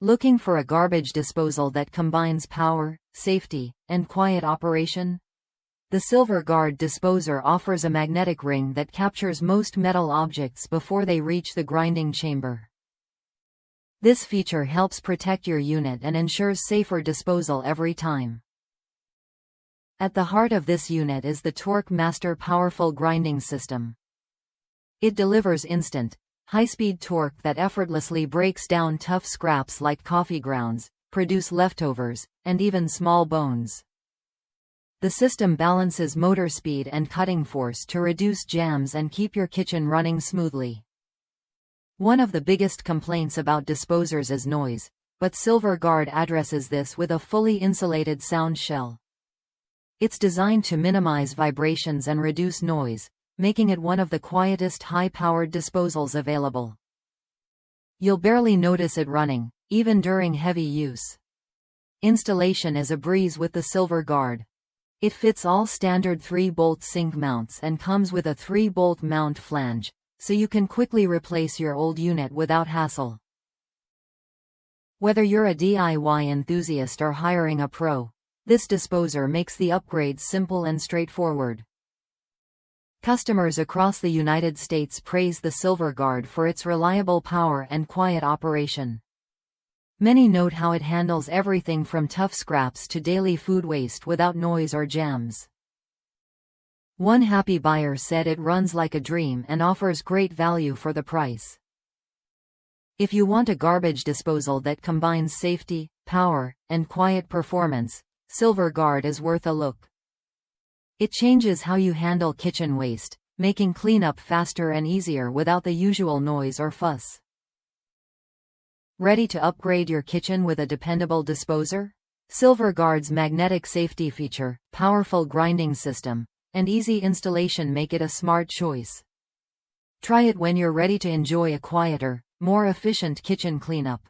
Looking for a garbage disposal that combines power, safety, and quiet operation? The Silver Guard disposer offers a magnetic ring that captures most metal objects before they reach the grinding chamber. This feature helps protect your unit and ensures safer disposal every time. At the heart of this unit is the Torque Master powerful grinding system. It delivers instant, high-speed torque that effortlessly breaks down tough scraps like coffee grounds, produce leftovers, and even small bones. The system balances motor speed and cutting force to reduce jams and keep your kitchen running smoothly. One of the biggest complaints about disposers is noise, but Silver Guard addresses this with a fully insulated sound shell. It's designed to minimize vibrations and reduce noise, making it one of the quietest high-powered disposals available. You'll barely notice it running, even during heavy use. Installation is a breeze with the Silver Guard. It fits all standard 3-bolt sink mounts and comes with a 3-bolt mount flange, so you can quickly replace your old unit without hassle. Whether you're a DIY enthusiast or hiring a pro, this disposer makes the upgrade simple and straightforward. Customers across the United States praise the Silver Guard for its reliable power and quiet operation. Many note how it handles everything from tough scraps to daily food waste without noise or jams. One happy buyer said it runs like a dream and offers great value for the price. If you want a garbage disposal that combines safety, power, and quiet performance, Silver Guard is worth a look. It changes how you handle kitchen waste, making cleanup faster and easier without the usual noise or fuss. Ready to upgrade your kitchen with a dependable disposer? Silver Guard's magnetic safety feature, powerful grinding system, and easy installation make it a smart choice. Try it when you're ready to enjoy a quieter, more efficient kitchen cleanup.